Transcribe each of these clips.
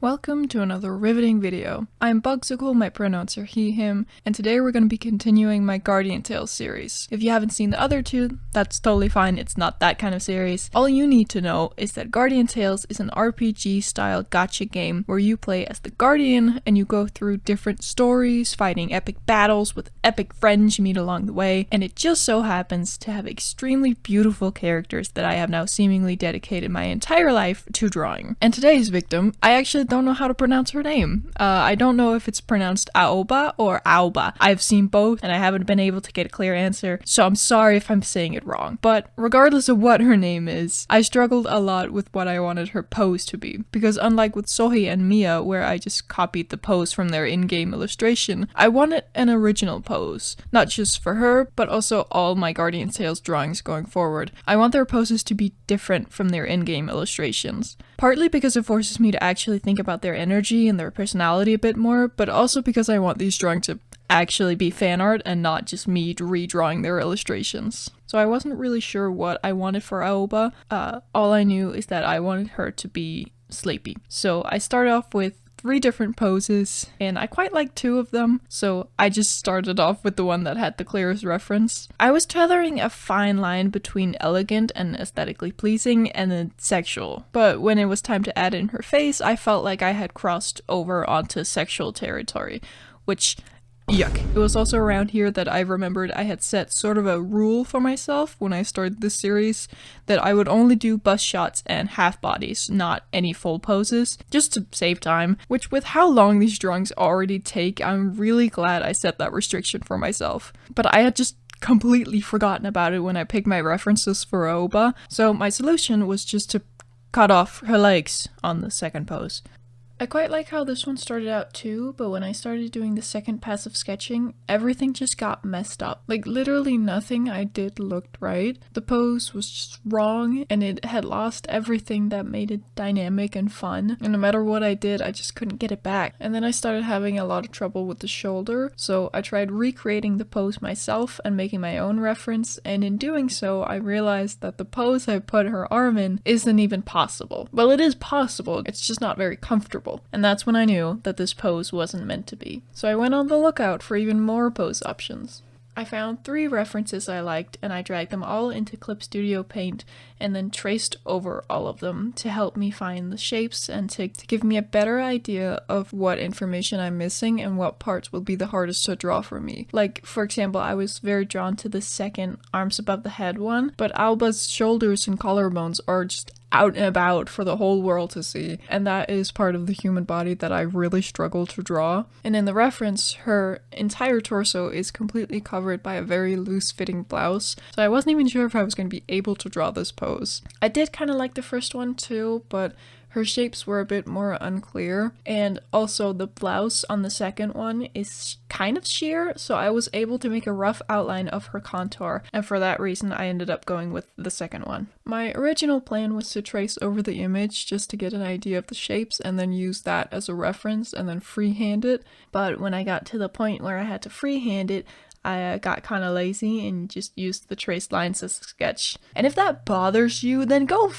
Welcome to another riveting video. I'm Bugsicle, my pronouns are he, him, and today we're going to be continuing my Guardian Tales series. If you haven't seen the other two, that's totally fine, it's not that kind of series. All you need to know is that Guardian Tales is an RPG-style gacha game where you play as the Guardian and you go through different stories, fighting epic battles with epic friends you meet along the way, and it just so happens to have extremely beautiful characters that I have now seemingly dedicated my entire life to drawing. And today's victim, I actually don't know how to pronounce her name. I don't know if it's pronounced Aoba or Aoba. I've seen both and I haven't been able to get a clear answer, so I'm sorry if I'm saying it wrong. But regardless of what her name is, I struggled a lot with what I wanted her pose to be, because unlike with Sohi and Mia, where I just copied the pose from their in-game illustration, I wanted an original pose, not just for her, but also all my Guardian Tales drawings going forward. I want their poses to be different from their in-game illustrations, partly because it forces me to actually think about their energy and their personality a bit more, but also because I want these drawings to actually be fan art and not just me redrawing their illustrations. So I wasn't really sure what I wanted for Aoba. All I knew is that I wanted her to be sleepy. So I started off with 3 different poses, and I quite liked 2 of them, so I just started off with the one that had the clearest reference. I was tethering a fine line between elegant and aesthetically pleasing and then sexual, but when it was time to add in her face, I felt like I had crossed over onto sexual territory, which yuck. It was also around here that I remembered I had set sort of a rule for myself when I started this series, that I would only do bust shots and half bodies, not any full poses, just to save time, which with how long these drawings already take, I'm really glad I set that restriction for myself. But I had just completely forgotten about it when I picked my references for Aoba, so my solution was just to cut off her legs on the second pose. I quite like how this one started out too, but when I started doing the second pass of sketching, everything just got messed up. Like literally nothing I did looked right. The pose was just wrong and it had lost everything that made it dynamic and fun. And no matter what I did, I just couldn't get it back. And then I started having a lot of trouble with the shoulder, so I tried recreating the pose myself and making my own reference, and in doing so, I realized that the pose I put her arm in isn't even possible. Well, it is possible, it's just not very comfortable. And that's when I knew that this pose wasn't meant to be. So I went on the lookout for even more pose options. I found 3 references I liked and I dragged them all into Clip Studio Paint and then traced over all of them to help me find the shapes and to give me a better idea of what information I'm missing and what parts will be the hardest to draw for me. Like, for example, I was very drawn to the second arms above the head one, but Alba's shoulders and collarbones are just out and about for the whole world to see, and that is part of the human body that I really struggle to draw. And in the reference, her entire torso is completely covered by a very loose-fitting blouse, so I wasn't even sure if I was going to be able to draw this pose. I did kind of like the first one too, but her shapes were a bit more unclear, and also the blouse on the second one is kind of sheer, so I was able to make a rough outline of her contour, and for that reason I ended up going with the second one. My original plan was to trace over the image just to get an idea of the shapes and then use that as a reference and then freehand it, but when I got to the point where I had to freehand it, I got kind of lazy and just used the traced lines as a sketch. And if that bothers you, then go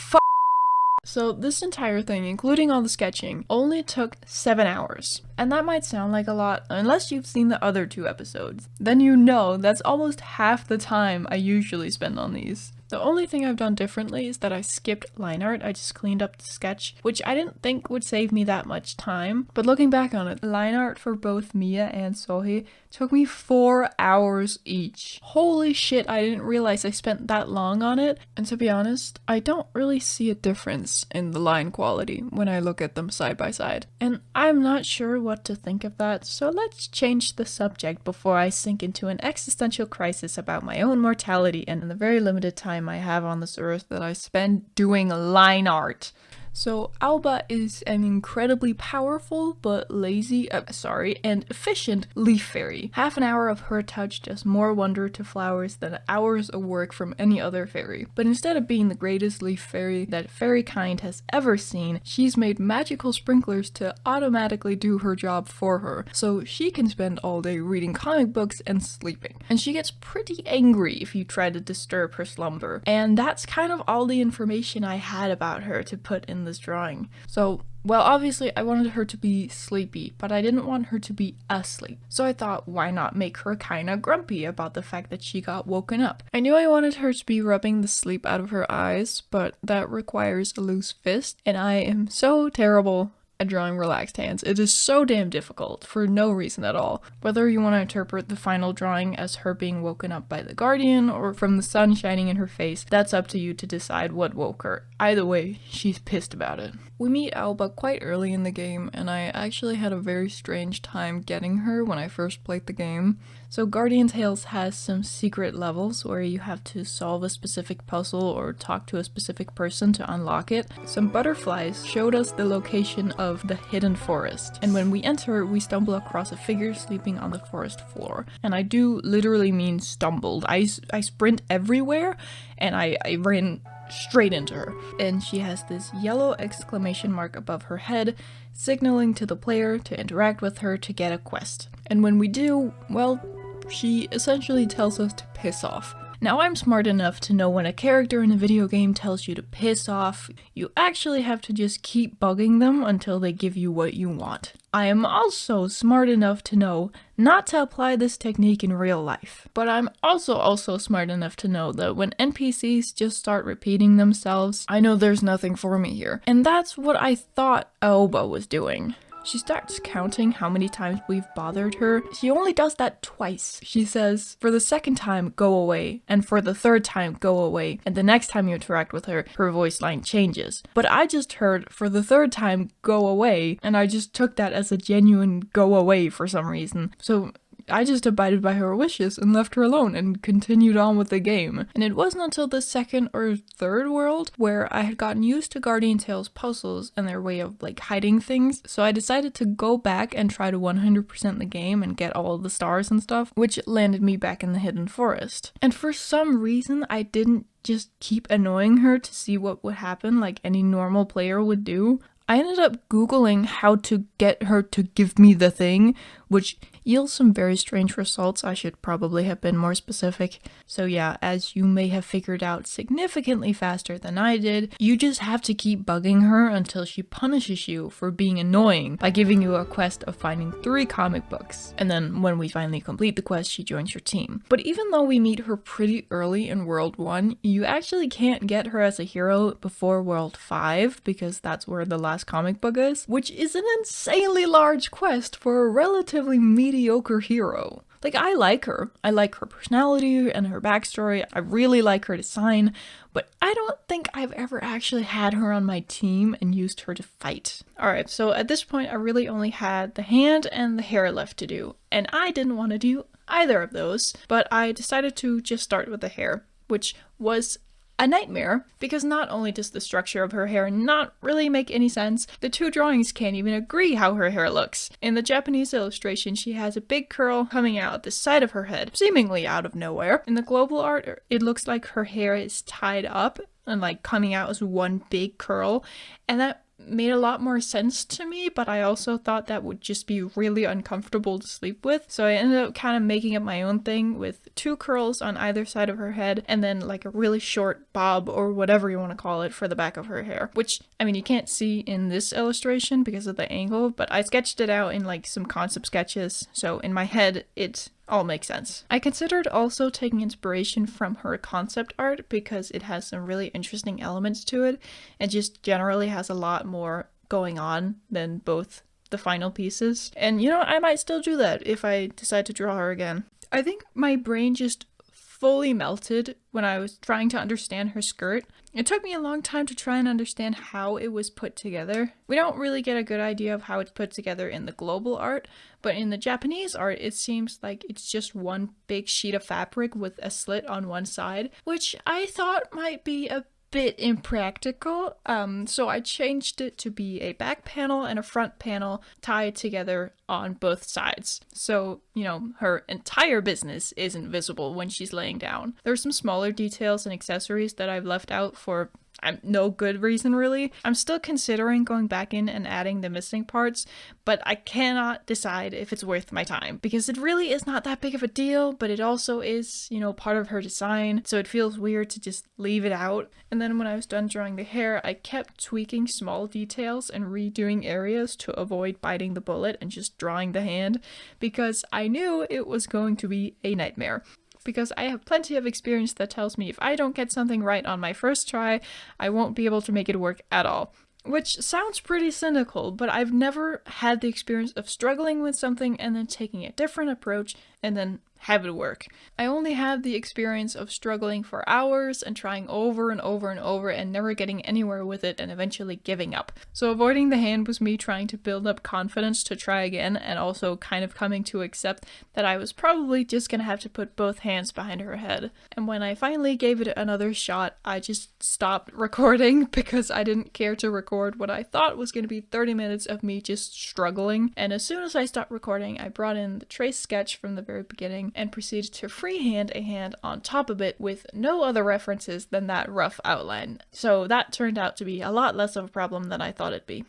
So this entire thing, including all the sketching, only took 7 hours. And that might sound like a lot unless you've seen the other 2 episodes. Then you know that's almost half the time I usually spend on these. The only thing I've done differently is that I skipped line art. I just cleaned up the sketch, which I didn't think would save me that much time. But looking back on it, line art for both Mia and Sohi took me 4 hours each. Holy shit, I didn't realize I spent that long on it. And to be honest, I don't really see a difference in the line quality when I look at them side by side. And I'm not sure what to think of that, so let's change the subject before I sink into an existential crisis about my own mortality and the very limited time I have on this earth that I spend doing line art. So Aoba is an incredibly powerful but lazy, and efficient leaf fairy. Half an hour of her touch does more wonder to flowers than hours of work from any other fairy. But instead of being the greatest leaf fairy that fairykind has ever seen, she's made magical sprinklers to automatically do her job for her, so she can spend all day reading comic books and sleeping. And she gets pretty angry if you try to disturb her slumber. And that's kind of all the information I had about her to put in in this drawing. So, well, obviously I wanted her to be sleepy, but I didn't want her to be asleep. So I thought, why not make her kinda grumpy about the fact that she got woken up? I knew I wanted her to be rubbing the sleep out of her eyes, but that requires a loose fist, and I am so terrible at drawing relaxed hands. It is so damn difficult for no reason at all. Whether you want to interpret the final drawing as her being woken up by the guardian or from the sun shining in her face, that's up to you to decide what woke her. Either way, she's pissed about it. We meet Aoba quite early in the game, and I actually had a very strange time getting her when I first played the game. So Guardian Tales has some secret levels where you have to solve a specific puzzle or talk to a specific person to unlock it. Some butterflies showed us the location of the hidden forest, and when we enter, we stumble across a figure sleeping on the forest floor. And I do literally mean stumbled. I sprint everywhere, and I ran straight into her. And she has this yellow exclamation mark above her head, signaling to the player to interact with her to get a quest. And when we do, well, she essentially tells us to piss off. Now, I'm smart enough to know when a character in a video game tells you to piss off, you actually have to just keep bugging them until they give you what you want. I am also smart enough to know not to apply this technique in real life. But I'm also smart enough to know that when NPCs just start repeating themselves, I know there's nothing for me here. And that's what I thought Aoba was doing. She starts counting how many times we've bothered her. She only does that twice. She says, for the second time, go away, and for the third time, go away, and the next time you interact with her, her voice line changes. But I just heard, for the third time, go away, and I just took that as a genuine go away for some reason. So I just abided by her wishes and left her alone and continued on with the game. And it wasn't until the second or third world where I had gotten used to Guardian Tales puzzles and their way of like hiding things, so I decided to go back and try to 100% the game and get all the stars and stuff, which landed me back in the hidden forest. And for some reason I didn't just keep annoying her to see what would happen like any normal player would do. I ended up Googling how to get her to give me the thing, which yields some very strange results. I should probably have been more specific. So yeah, as you may have figured out significantly faster than I did, you just have to keep bugging her until she punishes you for being annoying by giving you a quest of finding 3 comic books. And then when we finally complete the quest, she joins your team. But even though we meet her pretty early in World 1, you actually can't get her as a hero before World 5, because that's where the last comic book is, which is an insanely large quest for a relatively mediocre hero. Like, I like her. I like her personality and her backstory. I really like her design, but I don't think I've ever actually had her on my team and used her to fight. Alright, so at this point I really only had the hand and the hair left to do, and I didn't want to do either of those, but I decided to just start with the hair, which was a nightmare, because not only does the structure of her hair not really make any sense, the 2 drawings can't even agree how her hair looks. In the Japanese illustration, she has a big curl coming out the side of her head, seemingly out of nowhere. In the global art, it looks like her hair is tied up and like coming out as one big curl, and that made a lot more sense to me, but I also thought that would just be really uncomfortable to sleep with. So I ended up kind of making up my own thing with 2 curls on either side of her head and then like a really short bob or whatever you want to call it for the back of her hair, which I mean you can't see in this illustration because of the angle, but I sketched it out in like some concept sketches, so in my head it all makes sense. I considered also taking inspiration from her concept art because it has some really interesting elements to it and just generally has a lot more going on than both the final pieces. And you know, I might still do that if I decide to draw her again. I think my brain just fully melted when I was trying to understand her skirt. It took me a long time to try and understand how it was put together. We don't really get a good idea of how it's put together in the global art, but in the Japanese art it seems like it's just one big sheet of fabric with a slit on one side, which I thought might be a bit impractical, so I changed it to be a back panel and a front panel tied together on both sides. So, you know, her entire business isn't visible when she's laying down. There are some smaller details and accessories that I've left out for I'm no good reason really. I'm still considering going back in and adding the missing parts, but I cannot decide if it's worth my time because it really is not that big of a deal, but it also is, you know, part of her design, so it feels weird to just leave it out. And then when I was done drawing the hair, I kept tweaking small details and redoing areas to avoid biting the bullet and just drawing the hand because I knew it was going to be a nightmare. Because I have plenty of experience that tells me if I don't get something right on my first try, I won't be able to make it work at all. Which sounds pretty cynical, but I've never had the experience of struggling with something and then taking a different approach and then have it work. I only had the experience of struggling for hours and trying over and over and over and never getting anywhere with it and eventually giving up. So avoiding the hand was me trying to build up confidence to try again and also kind of coming to accept that I was probably just gonna have to put both hands behind her head. And when I finally gave it another shot, I just stopped recording because I didn't care to record what I thought was gonna be 30 minutes of me just struggling. And as soon as I stopped recording, I brought in the trace sketch from the very beginning and proceeded to freehand a hand on top of it with no other references than that rough outline. So that turned out to be a lot less of a problem than I thought it'd be.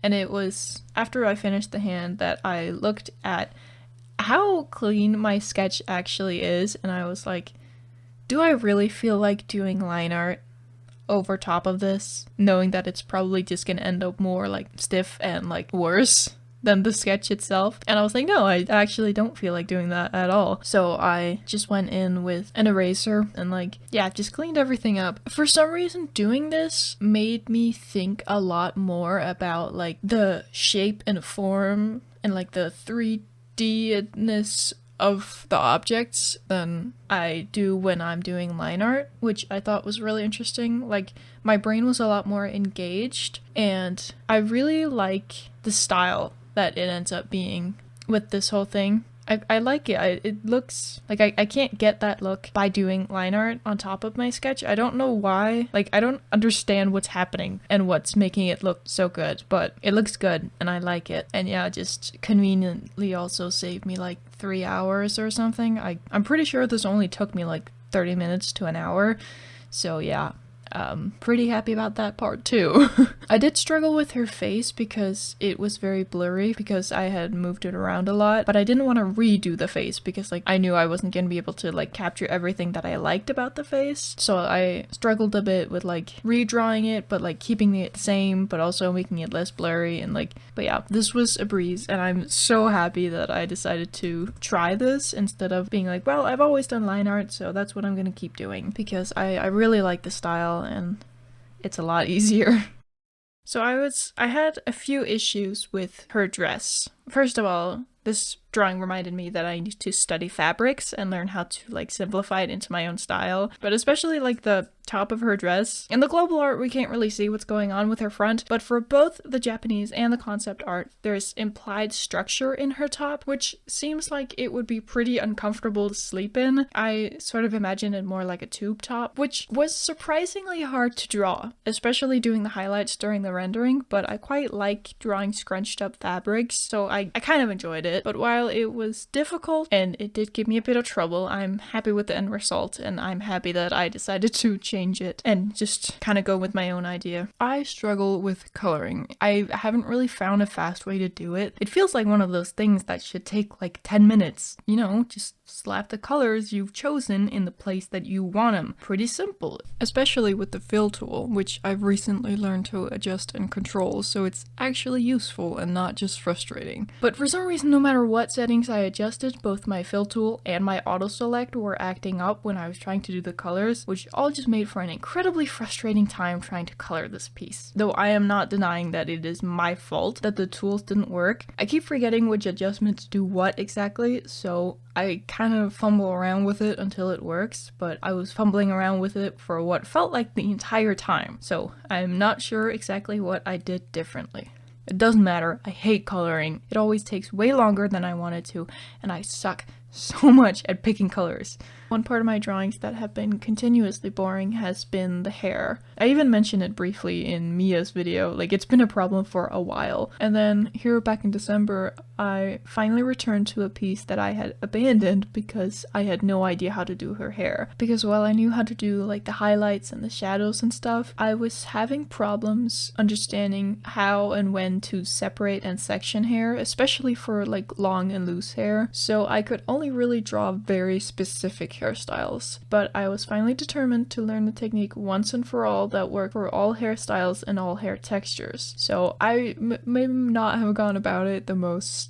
And it was after I finished the hand that I looked at how clean my sketch actually is, and I was like, do I really feel like doing line art over top of this, knowing that it's probably just gonna end up more like stiff and like worse than the sketch itself? And I was like, no, I actually don't feel like doing that at all. So I just went in with an eraser and like, yeah, just cleaned everything up. For some reason, doing this made me think a lot more about like the shape and form and like the 3D-ness of the objects than I do when I'm doing line art, which I thought was really interesting. Like, my brain was a lot more engaged, and I really like the style that it ends up being with this whole thing. I like it. It looks like I can't get that look by doing line art on top of my sketch. I don't know why. Like, I don't understand what's happening and what's making it look so good, but it looks good and I like it. And yeah, just conveniently also saved me like 3 hours or something. I'm pretty sure this only took me like 30 minutes to an hour. So yeah. Pretty happy about that part too. I did struggle with her face because it was very blurry because I had moved it around a lot, but I didn't want to redo the face because like I knew I wasn't gonna be able to like capture everything that I liked about the face. So I struggled a bit with like redrawing it, but like keeping it the same, but also making it less blurry and like, but yeah, this was a breeze and I'm so happy that I decided to try this instead of being like, well, I've always done line art, so that's what I'm gonna keep doing because I really like the style and it's a lot easier. So I had a few issues with her dress. First of all, this drawing reminded me that I need to study fabrics and learn how to like simplify it into my own style, but especially like the top of her dress. In the global art, we can't really see what's going on with her front, but for both the Japanese and the concept art, there's implied structure in her top, which seems like it would be pretty uncomfortable to sleep in. I sort of imagine it more like a tube top, which was surprisingly hard to draw, especially doing the highlights during the rendering, but I quite like drawing scrunched up fabrics, so I kind of enjoyed it. But while it was difficult and it did give me a bit of trouble, I'm happy with the end result, and I'm happy that I decided to change it and just kind of go with my own idea. I struggle with coloring. I haven't really found a fast way to do it. It feels like one of those things that should take like 10 minutes, you know, just slap the colors you've chosen in the place that you want them. Pretty simple. Especially with the fill tool, which I've recently learned to adjust and control, so it's actually useful and not just frustrating. But for some reason, no matter what settings I adjusted, both my fill tool and my auto select were acting up when I was trying to do the colors, which all just made for an incredibly frustrating time trying to color this piece. Though I am not denying that it is my fault that the tools didn't work. I keep forgetting which adjustments do what exactly, so I kind of fumble around with it until it works, but I was fumbling around with it for what felt like the entire time, so I'm not sure exactly what I did differently. It doesn't matter, I hate coloring. It always takes way longer than I wanted to, and I suck so much at picking colors. One part of my drawings that have been continuously boring has been the hair. I even mentioned it briefly in Mia's video, like it's been a problem for a while. And then here back in December, I finally returned to a piece that I had abandoned because I had no idea how to do her hair. Because while I knew how to do like the highlights and the shadows and stuff, I was having problems understanding how and when to separate and section hair, especially for like long and loose hair. So I could only really draw very specific hairstyles. But I was finally determined to learn the technique once and for all that worked for all hairstyles and all hair textures. So I may not have gone about it the most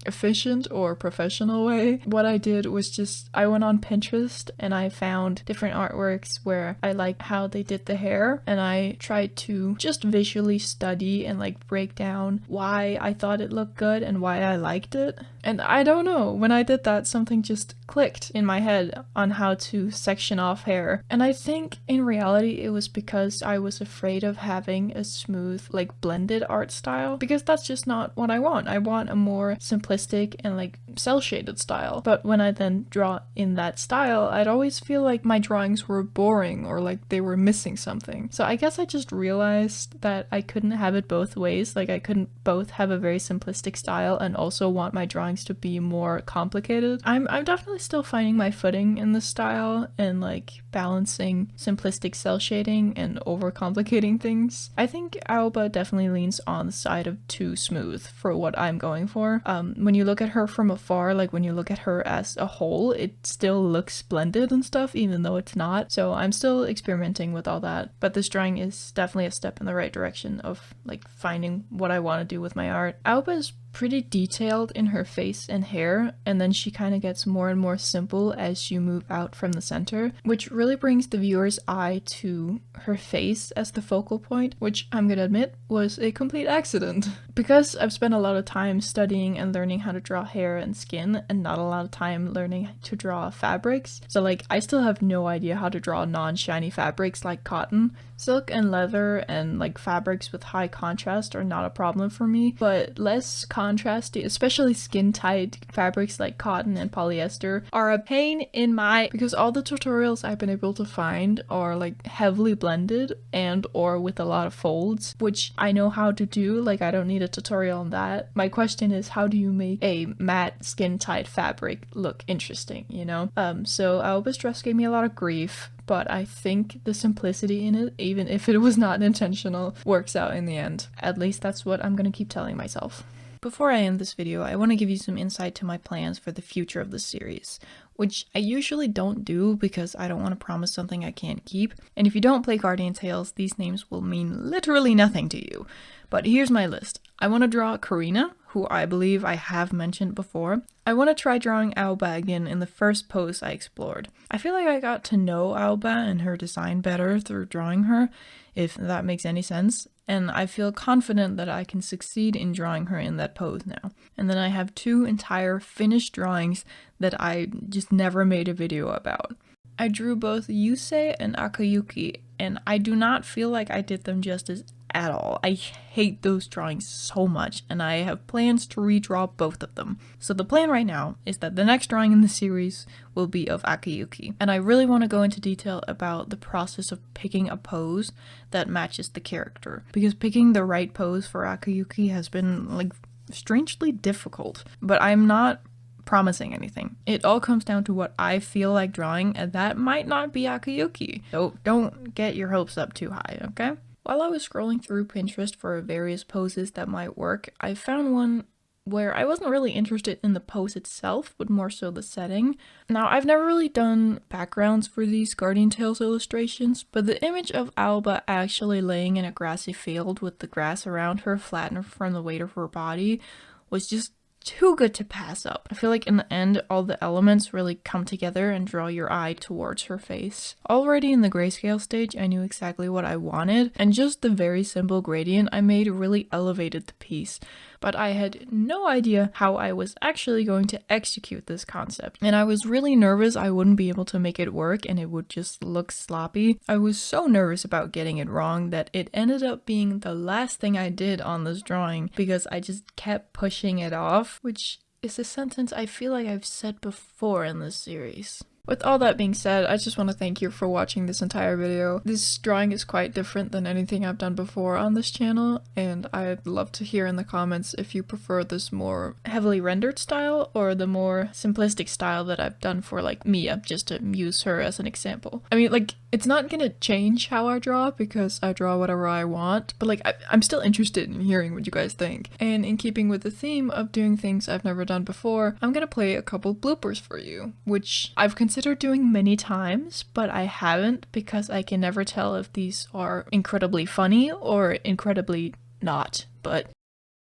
efficient or professional way. What I did was just, I went on Pinterest and I found different artworks where I liked how they did the hair, and I tried to just visually study and like break down why I thought it looked good and why I liked it. And I don't know, when I did that, something just clicked in my head on how to section off hair. And I think in reality it was because I was afraid of having a smooth, like blended art style, because that's just not what I want. I want a more simplistic and like cell shaded style. But when I then draw in that style, I'd always feel like my drawings were boring or like they were missing something. So I guess I just realized that I couldn't have it both ways. Like I couldn't both have a very simplistic style and also want my drawings to be more complicated. I'm definitely still finding my footing in this style and like balancing simplistic cell shading and overcomplicating things. I think Aoba definitely leans on the side of too smooth for what I'm going for. When you look at her from afar, like when you look at her as a whole, it still looks blended and stuff, even though it's not. So I'm still experimenting with all that, but this drawing is definitely a step in the right direction of like finding what I want to do with my art. Aoba is pretty detailed in her face and hair, and then she kind of gets more and more simple as you move out from the center, which really brings the viewer's eye to her face as the focal point, which I'm gonna admit was a complete accident. Because I've spent a lot of time studying and learning how to draw hair and skin and not a lot of time learning to draw fabrics, so like I still have no idea how to draw non-shiny fabrics like cotton. Silk and leather and like fabrics with high contrast are not a problem for me, but less contrasty, especially skin tight fabrics like cotton and polyester, are a pain in my, because all the tutorials I've been able to find are like heavily blended and or with a lot of folds, which I know how to do. Like I don't need a tutorial on that. My question is, how do you make a matte skin tight fabric look interesting, you know? So Aoba's dress gave me a lot of grief, but I think the simplicity in it, even if it was not intentional, works out in the end. At least that's what I'm gonna keep telling myself. Before I end this video, I want to give you some insight to my plans for the future of this series, which I usually don't do because I don't want to promise something I can't keep. And if you don't play Guardian Tales, these names will mean literally nothing to you. But here's my list. I want to draw Karina, who I believe I have mentioned before. I want to try drawing Aoba again in the first pose I explored. I feel like I got to know Aoba and her design better through drawing her, if that makes any sense, and I feel confident that I can succeed in drawing her in that pose now. And then I have 2 entire finished drawings that I just never made a video about. I drew both Yusei and Akayuki, and I do not feel like I did them justice at all. I hate those drawings so much, and I have plans to redraw both of them. So the plan right now is that the next drawing in the series will be of Akayuki, and I really want to go into detail about the process of picking a pose that matches the character, because picking the right pose for Akayuki has been like strangely difficult, but I'm not promising anything. It all comes down to what I feel like drawing, and that might not be Akayuki. So don't get your hopes up too high, okay? While I was scrolling through Pinterest for various poses that might work, I found one where I wasn't really interested in the pose itself, but more so the setting. Now, I've never really done backgrounds for these Guardian Tales illustrations, but the image of Aoba actually laying in a grassy field with the grass around her flattened from the weight of her body was just too good to pass up. I feel like in the end, all the elements really come together and draw your eye towards her face. Already in the grayscale stage, I knew exactly what I wanted, and just the very simple gradient I made really elevated the piece. But I had no idea how I was actually going to execute this concept. And I was really nervous I wouldn't be able to make it work and it would just look sloppy. I was so nervous about getting it wrong that it ended up being the last thing I did on this drawing because I just kept pushing it off, which is a sentence I feel like I've said before in this series. With all that being said, I just want to thank you for watching this entire video. This drawing is quite different than anything I've done before on this channel, and I'd love to hear in the comments if you prefer this more heavily rendered style or the more simplistic style that I've done for like Mia, just to use her as an example. I mean, like, it's not gonna change how I draw because I draw whatever I want, but like, I'm still interested in hearing what you guys think. And in keeping with the theme of doing things I've never done before, I'm gonna play a couple bloopers for you, which I've considered doing many times, but I haven't because I can never tell if these are incredibly funny or incredibly not. But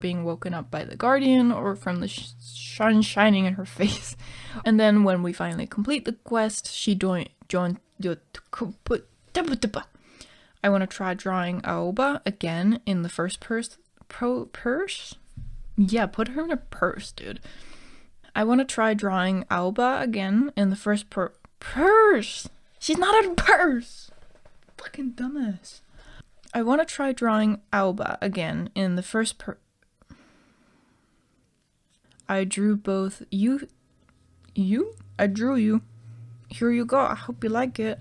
being woken up by the guardian or from the sun shining in her face. And then when we finally complete the quest, she I want to try drawing Aoba again in the first purse? Yeah, put her in a purse, dude. I want to try drawing Aoba again in the first purse. She's not in a purse. Fucking dumbass. I want to try drawing Aoba again in the first I drew both you? I drew you. Here you go. I hope you like it.